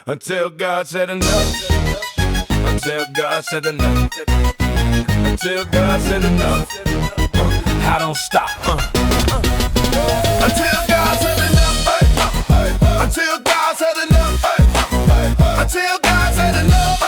Until God said enough. Until God said enough. Until God said enough. I don't stop. Until God said enough. Until God said enough. Until God said enough.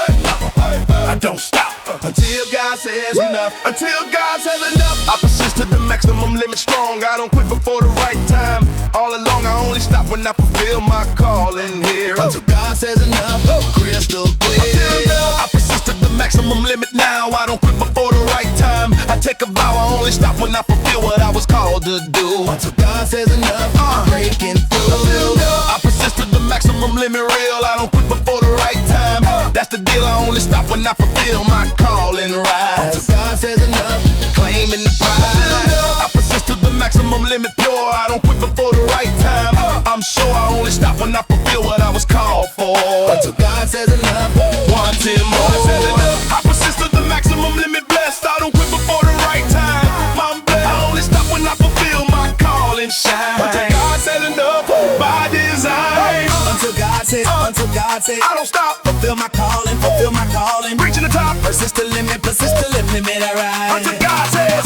I don't stop. Until God says enough. Until God says enough. I persist to the maximum limit strong. I don't quit before the right time. All along I only stop when I fulfill my calling here. Until God says enough. Crystal clear. I persist to the maximum limit now. I don't quit before the right time. I take a vow. I only stop when I fulfill what I was called to do. Until God says enough. Breaking through. I persist to the maximum limit real. I don't quit before the right time. That's the deal. I only stop when I fulfill my calling rise. Until God says enough. Claiming the prize. I persist to the maximum limit pure. I don't quit before the right time. I'm sure I only stop when I fulfill what I was called for. Until God says enough. Wanting more. I persist to the maximum limit blessed. I don't quit before the right time. I'm blessed. I only stop when I fulfill my call and shine. Until God says enough. By design. Until God says I don't stop. Fulfill my calling, reaching the top. Persist the limit, I rise. Until God says,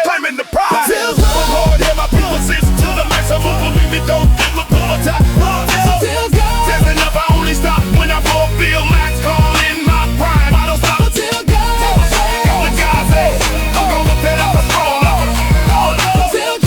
claiming the prize. Until Lord, hear my persist to the maximum. Believe me, don't give a pull top. Until God says enough, I only stop when I fulfill my calling, my prime. I don't stop. Until God says, I'm gonna fulfill up a scroll up. Until God says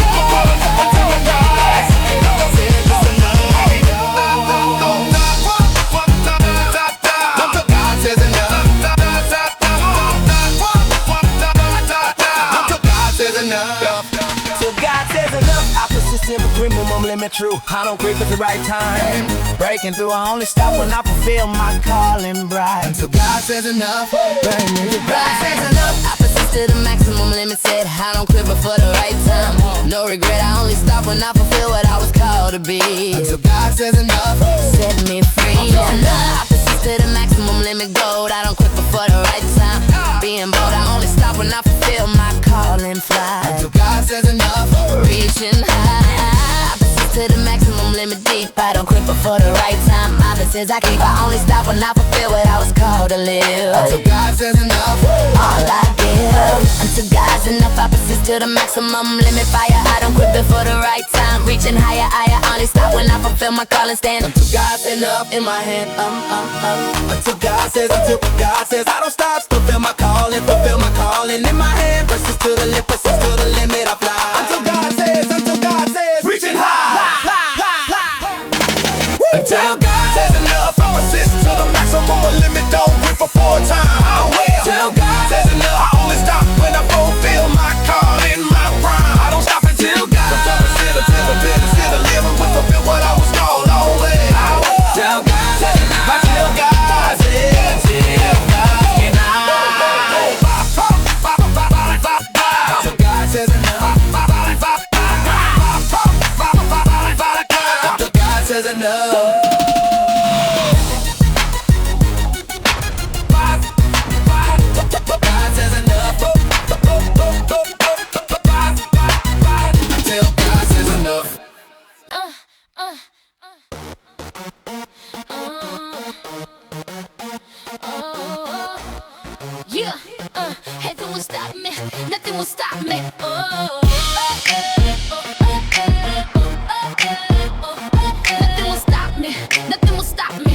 minimum limit true. I don't quit at the right time. Breaking through, I only stop when I fulfill my calling bright. Until God says enough. Bring me to God says enough. I persist to the maximum limit said. I don't quit before the right time. No regret, I only stop when I fulfill what I was called to be. Until God says enough. Set me free. I persist to the maximum limit gold. I don't quit before the right time. Being bold, I only stop when I fulfill my calling fly. Until God says enough. Reaching high. I persist to the maximum limit deep. I don't quit before the right time. Promises I keep. I only stop when I fulfill what I was called to live. Until God says enough. All I give. Until God's enough. I persist to the maximum limit fire. I don't quit before the right time. Reaching higher, I only stop when I fulfill my calling stand. Until God's enough in my hand. Until God says, I don't stop. Fulfill my calling in my hand. Persist to the limit, I fly. Until God says, reaching high. Until God says enough, I persist to the maximum limit. Don't quit before time. Until God says enough, I only stop when I fulfill my calling, my prime. I don't stop until God says until living with fulfill what I was called always. Until God says enough, until God says can I. Until God says enough. Until God says enough. Yeah, nothing will stop me, nothing will stop me. Nothing will stop me, nothing will stop me.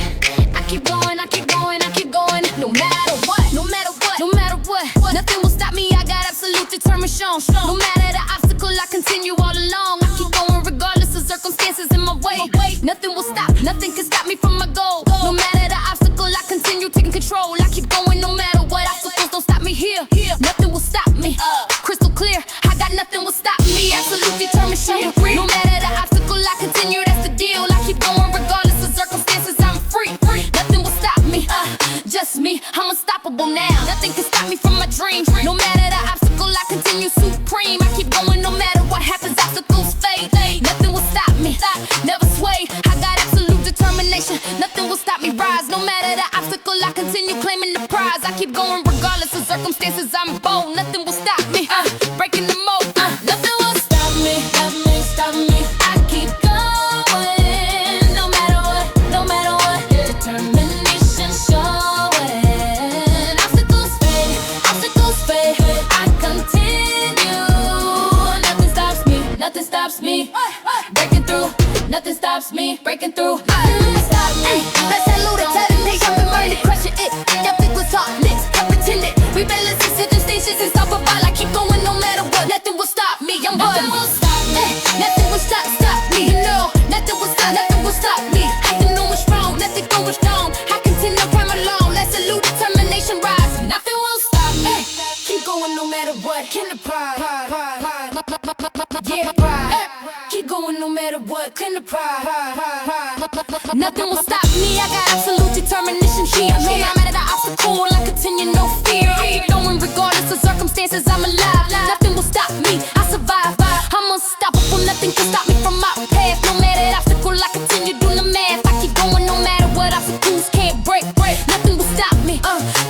I keep going, I keep going, I keep going. No matter what, no matter what, no matter what. Nothing will stop me, I got absolute determination. No matter the obstacle, I continue all along. I keep going regardless of circumstances in my way. Nothing will stop, nothing can stop me from my goal. No matter the obstacle, I continue taking control. I keep going no matter what, obstacles don't stop me here. Nothing will stop me, crystal clear. I got nothing will stop me, absolute determination. No matter the obstacle, I continue, that's the deal. I keep going regardless of circumstances, I'm free. Nothing will stop me, just me, I'm unstoppable now. Nothing can stop me from my dreams. No matter the obstacle, I continue supreme. I keep going no matter what happens, obstacles fade. Nothing will stop me, never sway. I got absolute determination. Nothing will stop me rise. No matter the obstacle, I continue claiming the prize. I keep going regardless of circumstances, I'm bold. Nothing will stop me, breaking the mold. Nothing will stop me, stop me. I keep going, no matter what, no matter what. stops me breaking through. Nothing will stop me. Let's salute it to the nation. We murdered, crushing it. That big was heartless, can't pretend it. Rebellious decision stations unstoppable. I keep going no matter what. Nothing will stop me. I'm nothing will stop me. Nothing will stop me. No, nothing will stop me. Acting on what's wrong, nothing going strong. I continue to climb along. Let's salute determination rise. Nothing will stop me. Keep going no matter what. Can the pride. Yeah, pride. Keep going no matter what. Can the pride. Nothing will stop me. I got absolute determination here. No matter the obstacle, I continue no fear. I keep going regardless of circumstances. I'm alive. Nothing will stop me. I survive. I'm unstoppable. Nothing can stop me from my path. No matter the obstacle, I continue doing the math. I keep going no matter what obstacles can't break. Nothing will stop me.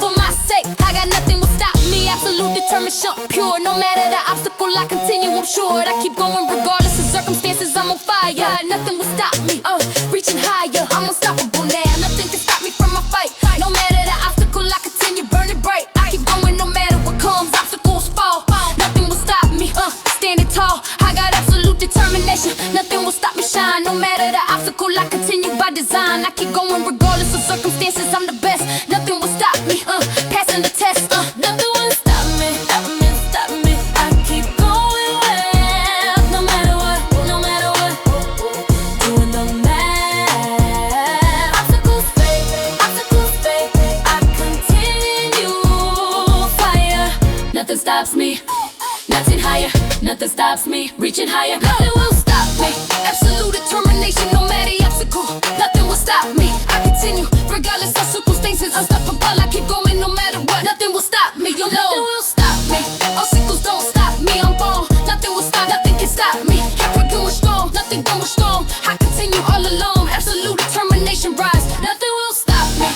For my sake, I got nothing will stop me. Absolute determination, pure. No matter the obstacle, I continue. I'm sure I keep going regardless of circumstances. I'm on fire. Nothing will stop me. Reaching higher. I'm unstoppable now. Nothing can stop me from my fight. No matter the obstacle, I continue burning bright. I keep going no matter what comes. Obstacles fall. Nothing will stop me. Standing tall. I got absolute determination. Nothing will stop me shine. No matter the obstacle, I continue by design. I keep going regardless of circumstances. I'm the best. Nothing will stop me. Passing the test. Nothing will stop me. Stop me. I keep going well. No matter what. No matter what. Doing the math. Obstacles fade. I continue fire. Nothing stops me. Nothing higher. Nothing stops me. Reaching higher. Nothing will stop me. Absolute determination. No matter the obstacle. Nothing will stop me. I continue regardless of circumstances. Unstoppable. I keep going no matter what. Nothing will stop me. You know. Nothing will stop me. Obstacles don't stop me. I'm born. Nothing will stop. Nothing can stop me. Keep going strong. Nothing going strong. I continue all alone. Absolute determination rise. Nothing will stop me.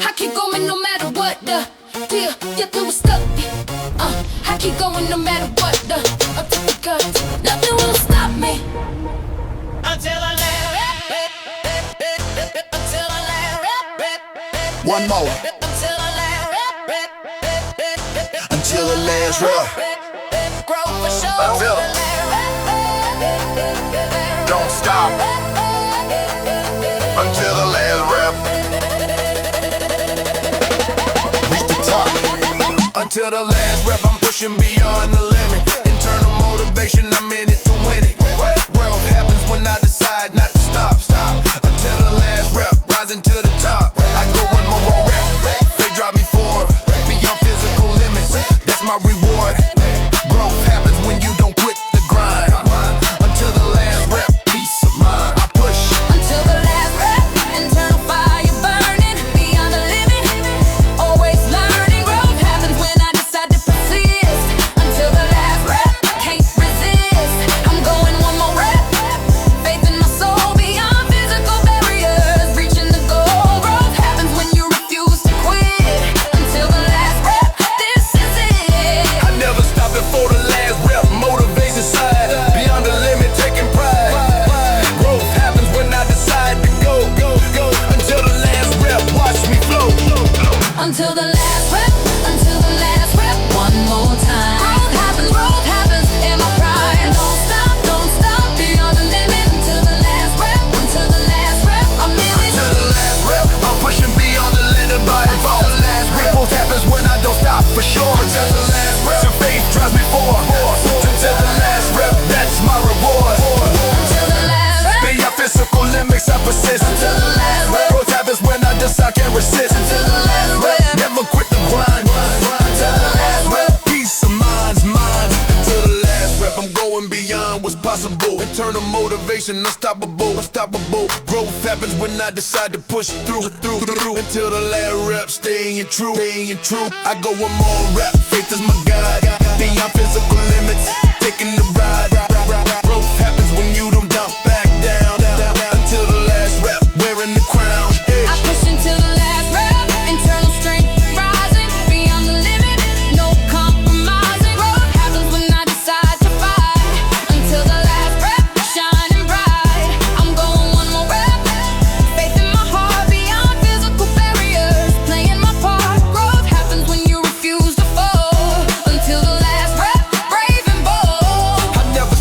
I keep going no matter what the deal. Nothing will stop me. I keep going no matter what the nothing will stop me. Until I One more. Until the last rep. Grow for sure. Until. Don't stop. Until the last rep. Reach the top. Until the last rep, I'm pushing beyond the limit. Internal motivation, I'm in it to win it. Growth happens when I decide not to stop. Until the last rep, rising to the top. I go one more rep. They drop me forward beyond physical limits. That's my reward. Growth happens when you don't quit the grind. Until the last rep, peace of mind. I push until the last rep. Internal fire burning beyond the limit. Always learning. Growth happens when I decide to persist. Until the last rep, can't resist. I'm going one more rep. Faith in my soul beyond physical barriers. Reaching the goal. Growth happens when you refuse to quit. Until the last rep, this is it. I never stop before the last rep. Motivation side, beyond the limit, taking pride. Growth happens when I decide to go. Until the last rep, watch me flow. Until the last rep, until the last rep, one more time. Growth happens in my pride. Don't stop, beyond the limit. Until the last rep, I'm in it. Until the last rep, I'm pushing beyond the limit by default. The last rep, growth happens when I don't stop for sure. Until the last rep, your faith drives me forward. Until the last rep, that's my reward. Until the last rep, Beyond physical limits, I persist. until the last rep, Growth happens when I decide I can't resist. until the last rep, Never quit the grind. Until the last rep, peace of mind's mine. Until the last rep, I'm going beyond what's possible. Internal motivation, unstoppable. Growth happens when I decide to push through. Until the last rep, staying true. I go one more rep, faith is my guide. Beyond physical limits, taking the ride. Growth happens when you don't dump back down. Until the last rep, wearing the crown. I push until the last rep. Internal strength rising beyond the limit. No compromising. Growth happens when I decide to fight. Until the last rep, shining bright. I'm going one more rep. Faith in my heart beyond physical barriers. Playing my part. Growth happens when you refuse to fall. Until the last rep, brave and bold. I never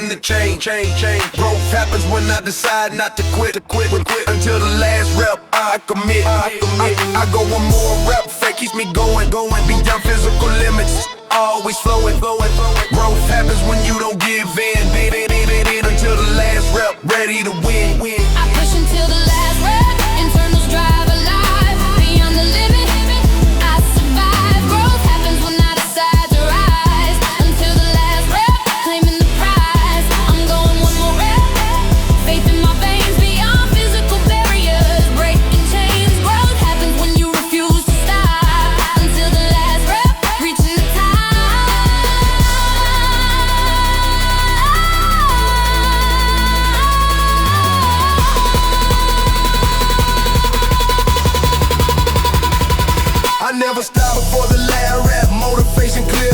time to change. Growth happens when I decide not to quit until the last rep I commit. I go one more rep, fake keeps me going beyond physical limits. Always flowing. Growth happens when you don't give in until the last rep, ready to win. I push until the last rep, internals drive alive. Beyond the limit, I survive. Growth happens when I decide to rise. Until the last rep, claiming the prize. I'm going one more rep, faith in my veins. Beyond physical barriers, breaking chains. Growth happens when you refuse to stop. Until the last rep, reaching the top. I never stop before the last rep, motivation clear.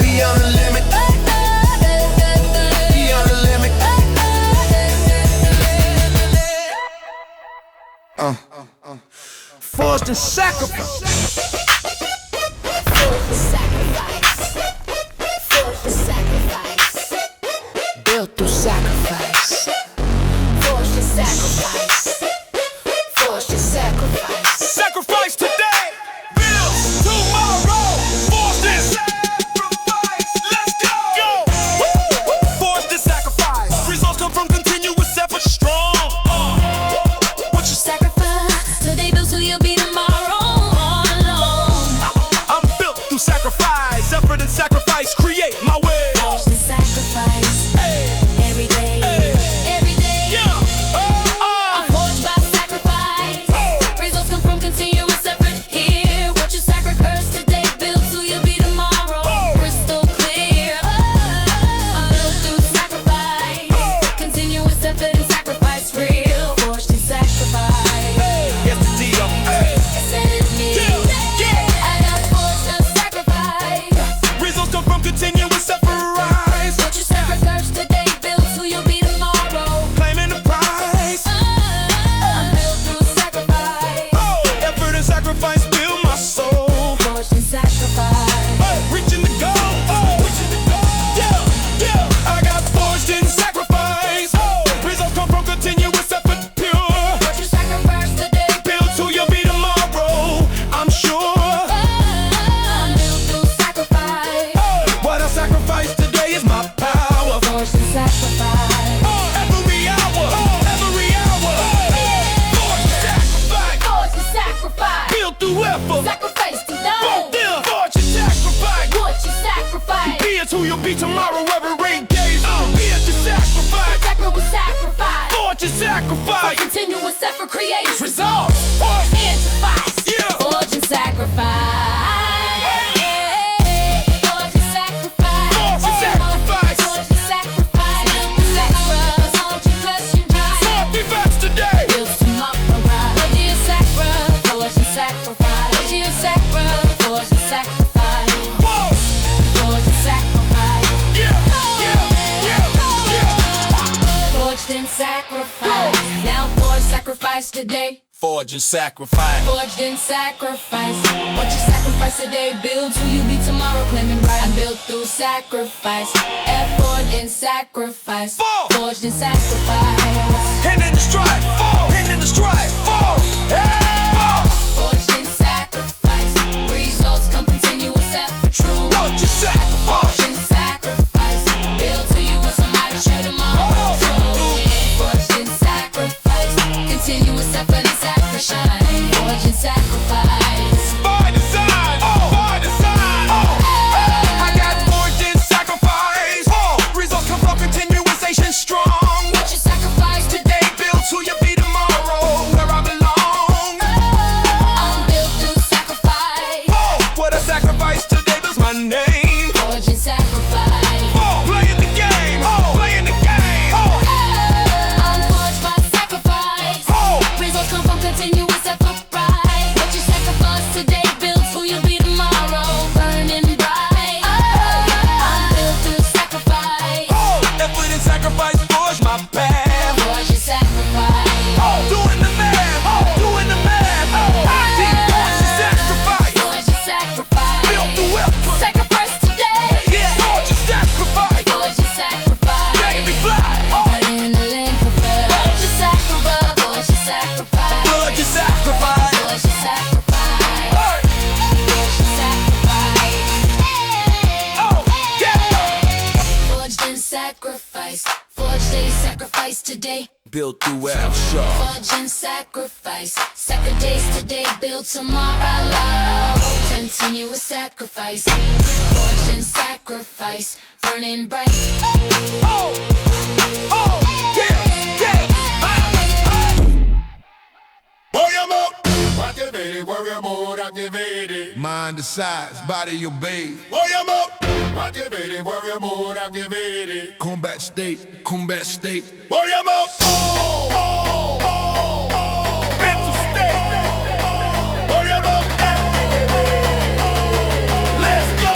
Beyond the limit, beyond the limit. Forced and sacrifice. Built through sacrifice. Forced and sacrifice. Forced and sacrifice. Sacrifice today, build tomorrow. Forced and sacrifice. Let's go. Forced and sacrifice. Results come from continuous effort. Strong. What you sacrifice today builds who you'll be tomorrow. I'm built through sacrifice. Effort and sacrifice create my way. Forced and sacrifice. Every day. Every day. Yeah. I'm forged by sacrifice. Results come from continuous effort. Here, what you sacrifice today builds who you'll be tomorrow. Crystal clear. I'm built through sacrifice. Continuous effort and sacrifice. Real. Forged and sacrifice. Yes, the deal. Said it's me. I got forged and sacrifice. Results come from continuous effort. Rise. What you sacrifice today builds who you'll be tomorrow. Claiming the prize. I'm built through sacrifice. Effort and sacrifice build my soul. Forged and sacrifice. Reaching the goal. Yeah. I got forged in sacrifice. Results come from continuous effort. Pure. What you sacrifice today Build who you'll be tomorrow. I'm sure. I'm built through sacrifice. What I sacrifice today is my power. Forged and sacrifice. Every hour. Forged and sacrifice. Forged and sacrifice. Build through effort. Sacrifice today. Forged and sacrifice. What you sacrifice. Be it who you'll be tomorrow. Every day. Be it the sacrifice. Sacrifice with sacrifice. Forged and sacrifice. Continuous effort creates Results. and suffice. Yeah. Forged and sacrifice. Forged and sacrifice. Forged and sacrifice. Forged and sacrifice. Sacrifice. Forged and trust and drive. Forged and fast today. Built tomorrow. Forged and sacrifice. Forged and sacrifice. Forged and sacrifice. Forged and sacrifice. Forged and sacrifice. Forged and sacrifice. Now forged sacrifice today. Forge and sacrifice. Forged in sacrifice. What you sacrifice today builds who you be tomorrow. Claiming right. I'm built through sacrifice. Effort in sacrifice. Forged in sacrifice. Hand in the strife. Hand in the strife. Forged in sacrifice. Results come continuous effort. True. What you sacrifice. Forged in sacrifice. Build to you with somebody share tomorrow. Forged in sacrifice. Continuous effort and sacrifice. Forged in sacrifice. By design. By design. I got forged in sacrifice. Results come from continuation strong. What you sacrifice today Today builds who you be tomorrow. Where sacrifice. Forge day, sacrifice today. Built through F-sharp. Forge and sacrifice. Sacridays today, build tomorrow. Love. Continuous sacrifice. Forge and sacrifice. Burning bright. Oh! Oh! Yeah! Yeah! Warrior mode! Activated, warrior mode, activated. Mind decides, body obeys. Warrior mode! Activated, warrior mode, activated. Combat state, combat state. Warrior mode! Oh! Oh! Oh! Oh! Mental state! Warrior mode! Let's go!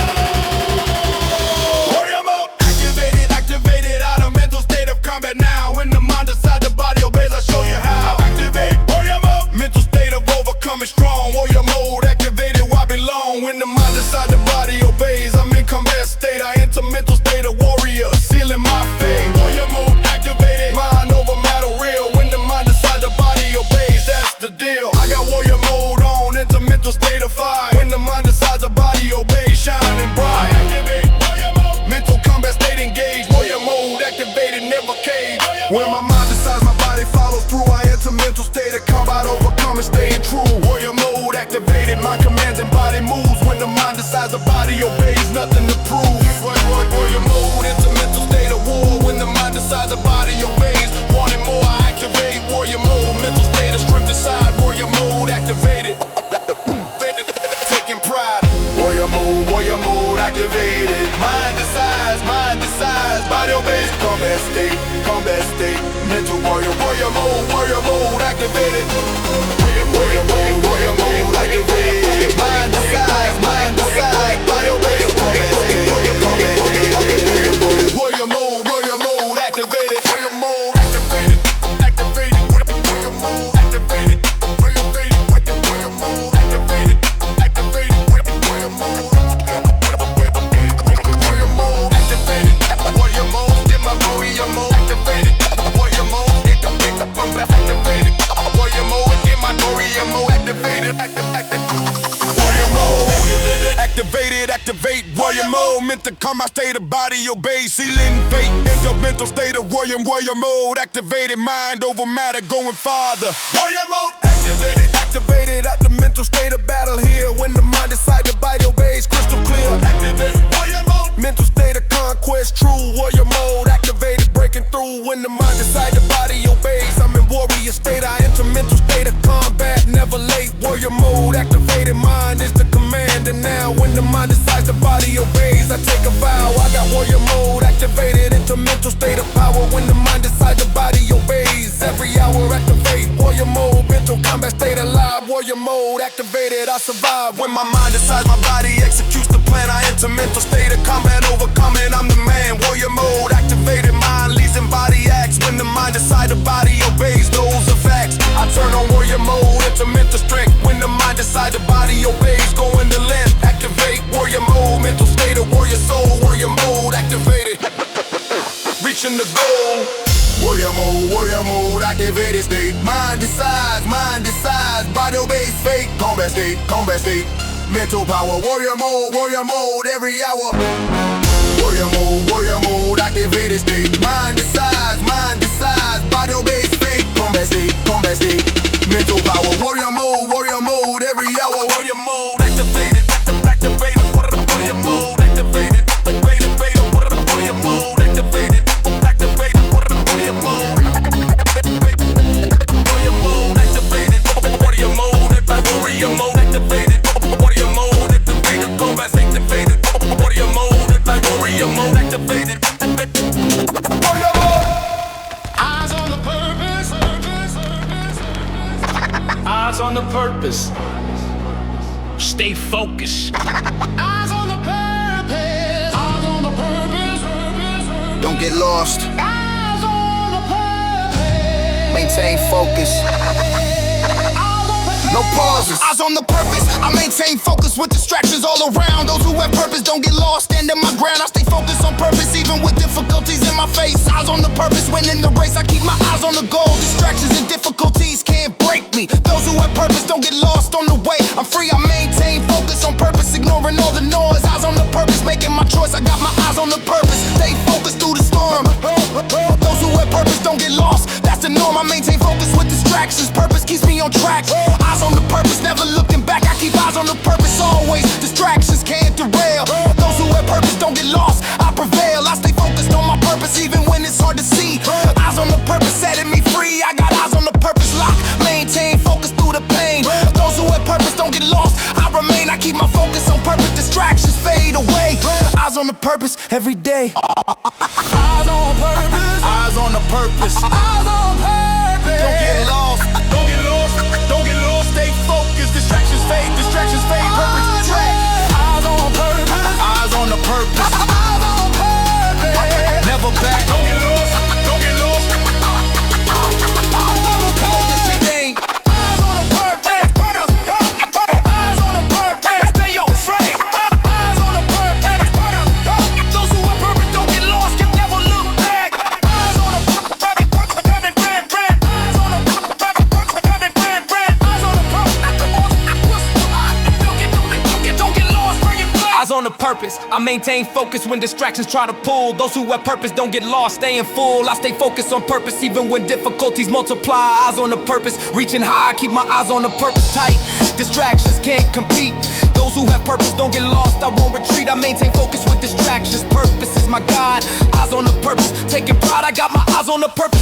Warrior mode! Activated, activated, out of mental state of combat now. When the mind decides, the body obeys, I'll show you how. Activate, warrior mode! Mental state of overcoming strong. Warrior mode activated, where I belong. When the mind decides, the body obeys, I'm in combat state. I enter mental state of warrior, sealing my fate. Warrior mode activated, mind over matter real. When the mind decides, the body obeys, that's the deal. I got warrior mode on, enter mental state of fire. When the mind decides, the body obeys, shining bright. I activate warrior mode, mental combat state engaged. Warrior mode activated, never cage. When my mind decides, my body follows through. I enter mental state of combat, overcoming, staying true. Warrior mode activated, my commands and body moves. When the mind decides, the body obeys, nothing to prove. Warrior mode, enter mental state of war. When the mind decides, the body obeys. Wanting more, I activate warrior mode. Mental state of strength inside. Warrior mode activated. Taking pride. Warrior mode activated. Mind decides, body obeys. Combat state, mental warrior mode activated. Warrior mode activated. Mind decides, body obeys. Combat state, warrior mode activated. Warrior mode activated. Warrior mode activated. Warrior mode activated. Warrior mode activated. Warrior mode, in my warrior mode activated. Warrior mode, activated. Warrior mode, in my warrior mode activated. Warrior mode activated, activate warrior mode. Meant to come, I state of body obey, sealing fate. Enter mental state of warrior mode activated. Mind over matter, going farther. Warrior mode activated at the mental state of battle here. When the mind decides, the body obeys, crystal clear. Activate warrior mode, mental state of conquest, true. Warrior mode activated, breaking through. When the mind decides, the body obeys. I'm in warrior state, I enter mental state of combat, never late. Warrior mode activated, mind is the command. And now when the mind decides, the body obeys, I take a vow. I got warrior mode activated, into mental state of power. When the mind decides, the body obeys. Every hour activate warrior mode, mental combat state alive. Warrior mode activated, I survive. When my mind decides, my body executes the plan. I enter mental state of combat, overcoming, I'm the man. Warrior mode activated, mind leads and body acts. When the mind decides, the body obeys, those are facts. I turn on warrior mode, enter mental strength. When the mind decides, the body obeys, going to length. Activate warrior mode, mental state of warrior soul. Warrior mode activated, reaching the goal. Warrior mode activated state. Mind decides, body obeys fate. Combat state, mental power. Warrior mode every hour. Warrior mode activated state. Mind decides, body obeys fate. Combat state, mental power. Warrior mode every hour. Warrior mode activated, warrior mode activated, warrior mode activated. Warrior mode activated, warrior mode activated, combat activated, warrior mode activated. Warrior mode. Eyes on the purpose. Eyes on the purpose. Stay focused. Eyes on the purpose. Eyes on the purpose. Don't get lost. Eyes on the purpose. Maintain focus. No pauses. Eyes on the purpose. I maintain focus with distractions all around. Those who have purpose don't get lost. Stand in my ground. I stay focused on purpose, even with difficulties in my face. Eyes on the purpose. When in the race, I keep my eyes on the goal. Distractions and difficulties can't break me. Those who have purpose don't get lost on the way. I'm free. I maintain focus on purpose, ignoring all the noise. Eyes on the purpose, making my choice. I got my eyes on the purpose. Stay focused through the storm. purpose every day. Eyes on purpose. Eyes on the purpose. Eyes on purpose. Don't get lost. Don't get lost. Don't get lost. Stay focused. Distractions fade. Distractions fade. Purpose track. Eyes on purpose. Eyes on the purpose. Eyes on purpose. Never back. Don't get lost. Don't get lost. Never purpose today. Eyes on the purpose. Eyes on the purpose. Stay on frame. Eyes on the purpose. Those who are purpose don't get lost. Can never look back. Eyes on the purpose. Eyes on the eyes on the purpose. I maintain focus when distractions try to pull. Those who have purpose don't get lost, staying full. I stay focused on purpose even when difficulties multiply. Eyes on the purpose, reaching high, keep my eyes on the purpose tight. Distractions can't compete. Those who have purpose don't get lost, I won't retreat. I maintain focus with distractions. Purpose is my guide. Eyes on the purpose, taking pride. I got my eyes on the purpose.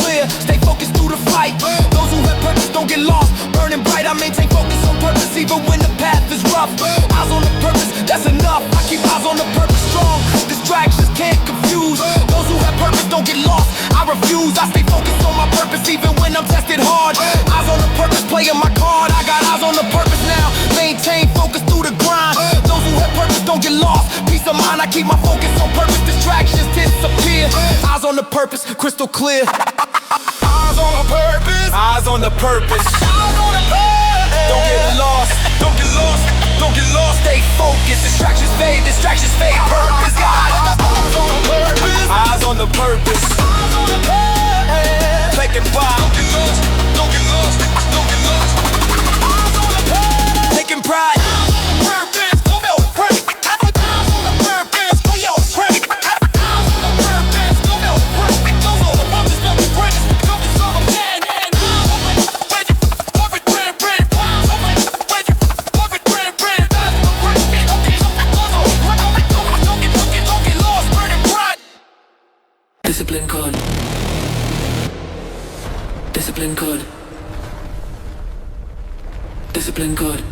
Clear, stay focused through the fight. Those who have purpose don't get lost, burning bright. I maintain focus on purpose even when the path is rough. Eyes on the purpose, that's enough. I keep eyes on the purpose strong. Distractions can't confuse. Those who have purpose don't get lost. I refuse. I stay focused on my purpose even when I'm tested hard. Eyes on the purpose, playing my card. I got eyes on the purpose now. Maintain focus through the grind. Those who have purpose don't get lost. Peace of mind, I keep my focus on purpose. Distractions disappear. Eyes on the purpose, crystal clear. Eyes on the purpose. Eyes on the purpose. Eyes on the purpose. Don't get lost. Don't get lost. Don't get lost. Stay focused. Distractions fade. Distractions fade. Purpose, God. Eyes on the purpose. Eyes on the purpose. Eyes on the purpose. Taking pride. Don't get lost. Don't get lost. Don't get lost. Eyes on the purpose. Taking pride. Purpose. Come on, purpose. Eyes on the purpose. Come on, purpose. Eyes on the purpose. Come on, purpose. Those are the ones that don't break. Focus on the man. Discipline code. Discipline code. Discipline code.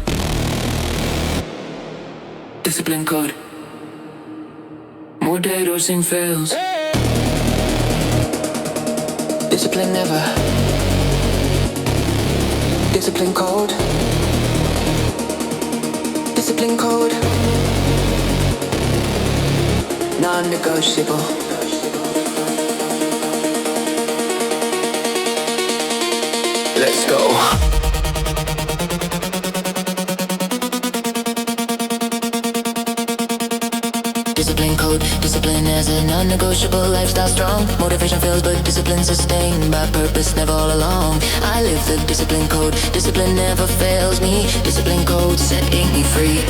Discipline code. More dead or sing fails. Discipline never. Discipline code. Discipline code. Non-negotiable. Let's go. Discipline code, discipline as a non-negotiable lifestyle strong. Motivation fails but discipline sustained by purpose never all along. I live the discipline code, discipline never fails me. Discipline code setting me free.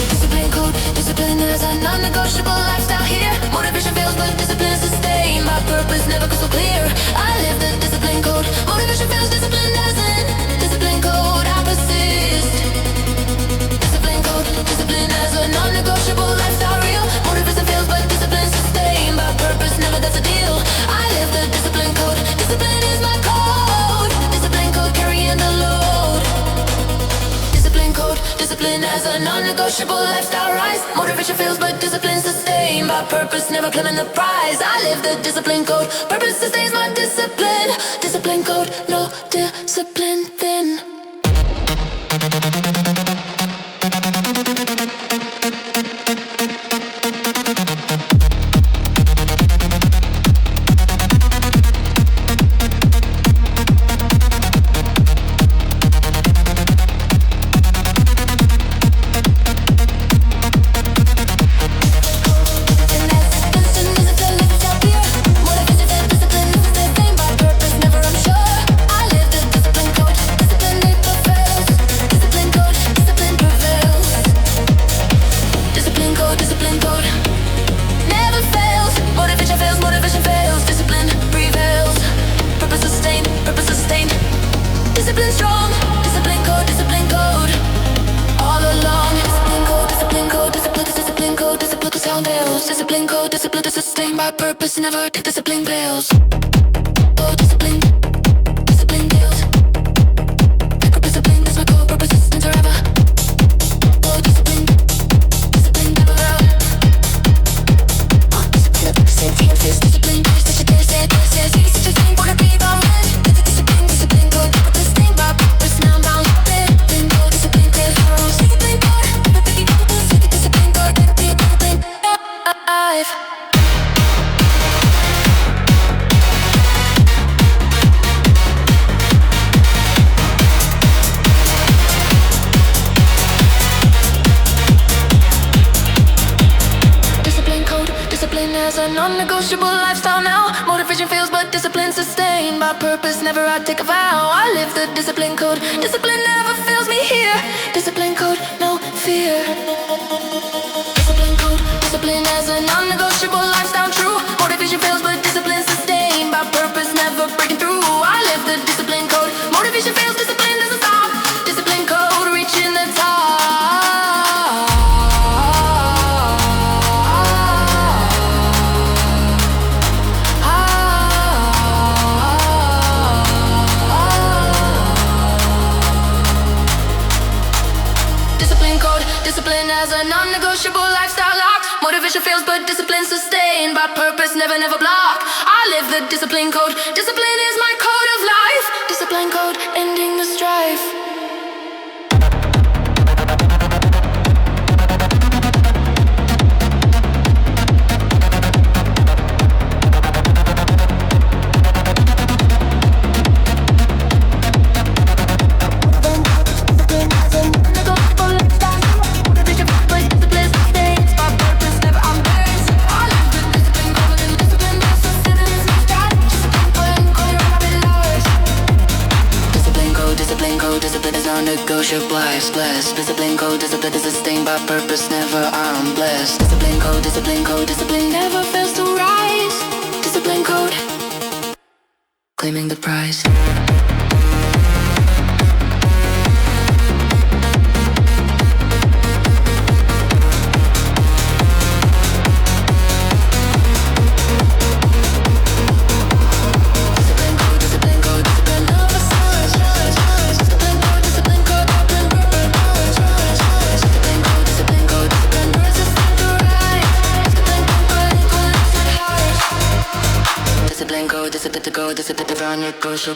Discipline code, discipline as a non-negotiable lifestyle here. Motivation fails but discipline sustained by purpose never goes so clear. I live the discipline code, motivation fails, discipline doesn't. Discipline code, I persist. Discipline code, discipline as a non-negotiable lifestyle real. Motivation fails but discipline sustained by purpose never does a deal. I live the discipline code, discipline is my code. Discipline code carrying the load. Discipline code, discipline as a non-negotiable lifestyle rise. Motivation fails but discipline sustained by purpose never claiming the prize. I live the discipline code, purpose sustains my discipline. Discipline code, no discipline then. Discipline code, discipline to sustain by purpose, never discipline fails. Oh, discipline, discipline deals. Discipline, that's my code, purpose sustains forever. Oh, discipline, discipline never out. life. Discipline as a non-negotiable lifestyle now. Motivation fails, but discipline sustained by purpose. Never I take a vow. I live the discipline code. Discipline never fails me here. Discipline code, no fear. Discipline code. Discipline as a non-negotiable lifestyle. True. Motivation fails, but discipline sustained by purpose. Never breaking through. I live the discipline code. Motivation fails, discipline doesn't stop. Discipline code, reaching the top. Discipline as a non-negotiable lifestyle lock. Motivation fails, but discipline sustained by purpose, never block. I live the discipline code. Discipline is my code of life. Discipline code, ending the strife. Discipline is non-negotiable, blessed. Discipline code, discipline is sustained by purpose, never I'm blessed. Discipline code, discipline never fails to rise. Discipline code, claiming the prize. Discipline to go, discipline to run your go, so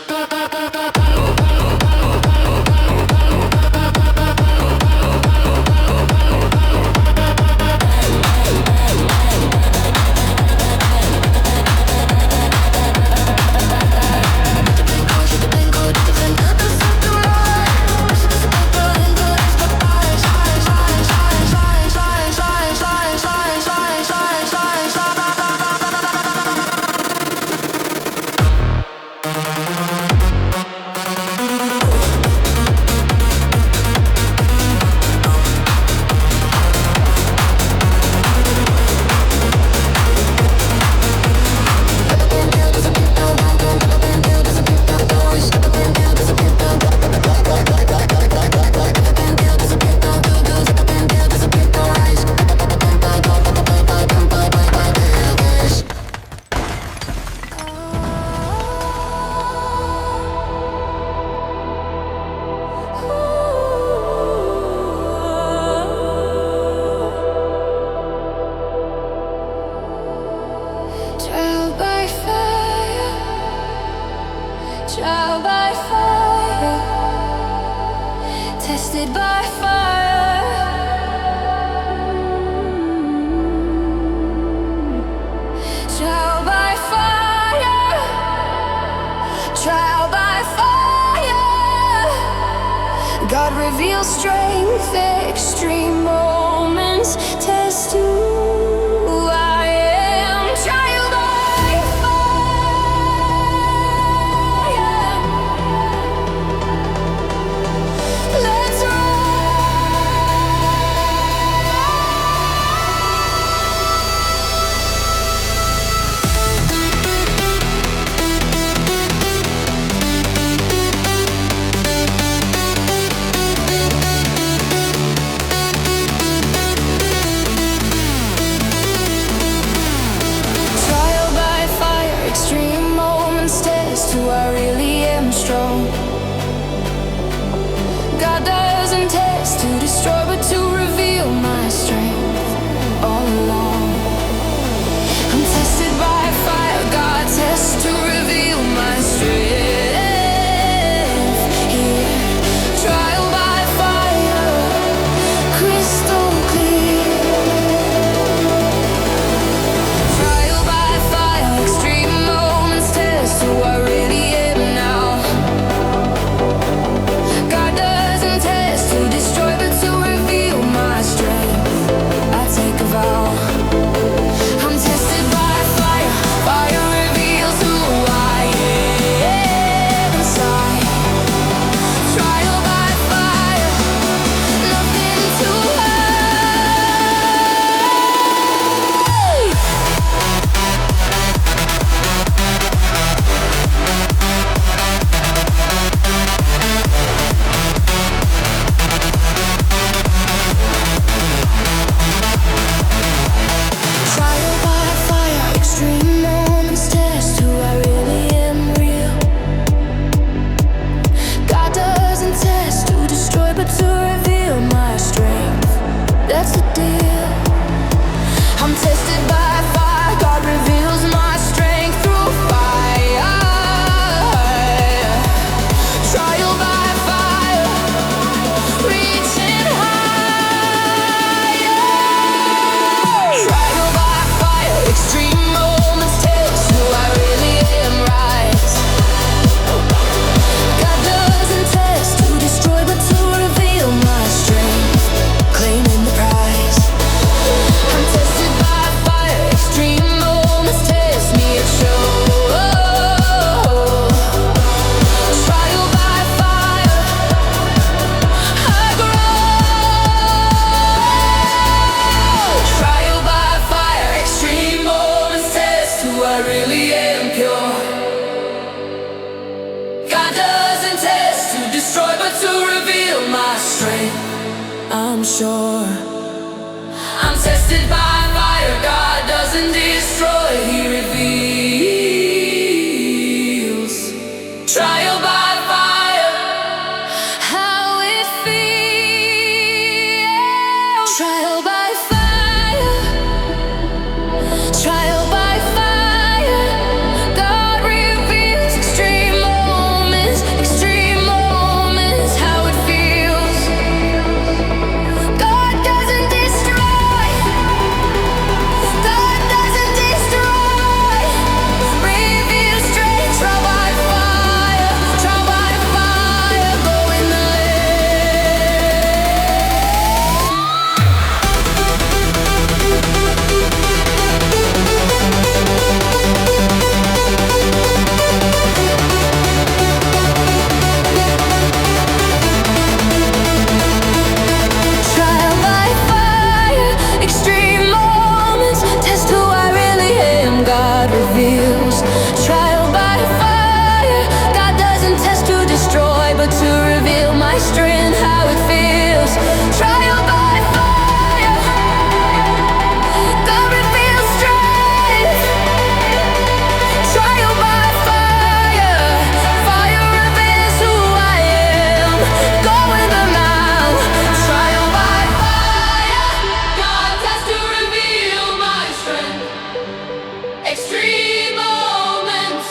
God reveals strength, extreme moments test who I am. Trial by fire. Let's shore. I'm tested by fire, God doesn't destroy, He reveals. Trial by fire, how it feels. Trial by fire, trial by fire. God reveals extreme moments, how it feels. God doesn't destroy, God doesn't destroy. Reveal strength, trial by fire, go in the trial by fire, extreme moments, test who I really am, God reveals. Trial by fire, God doesn't test to destroy, but to reveal my strength, how it feels. Trial by fire, God reveals strength. Trial by fire, fire reveals who I am. Go in the mouth. Trial by fire, God tests to reveal my strength. Extreme moments,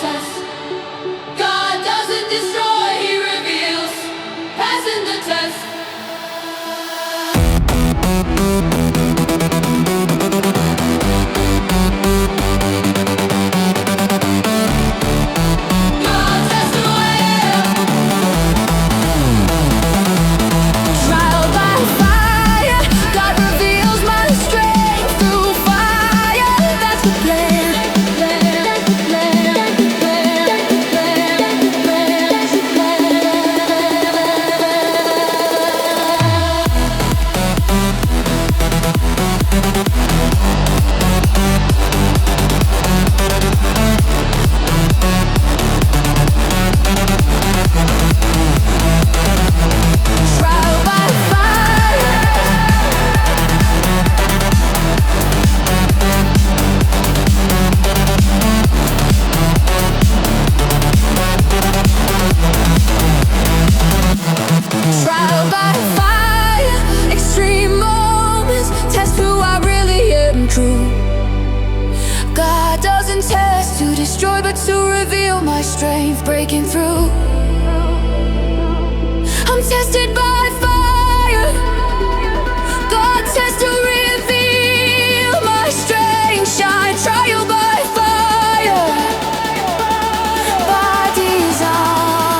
God doesn't destroy, He reveals. Passing the test. God tests who I am. Trial by fire, God reveals my strength through fire. That's the plan. That's the plan. That's the plan. That's the plan. That's the trial by fire. Trial by fire, extreme moments, test who I really am true. God doesn't test to destroy, but to reveal my strength, breaking through. I'm tested by fire, God tests to reveal my strength, shine. Trial by fire, by design.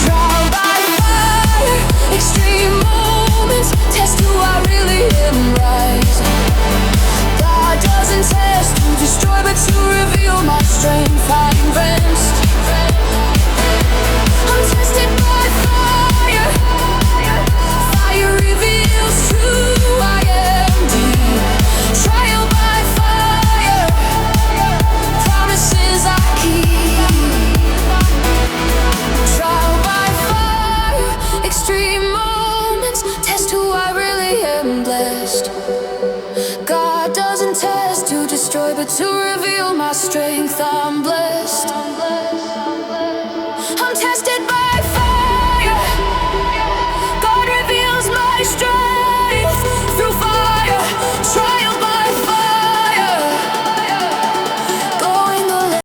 Trial by fire, extreme moments, test who I really am, rise. God doesn't test to destroy, but to reveal my strength, I invest. I'm tested by fire, fire reveals who I am deep. Trial by fire, promises I keep. Trial by fire, extreme moments, test who I really am, blessed. God doesn't test to destroy, but to reveal my strength, I'm blessed.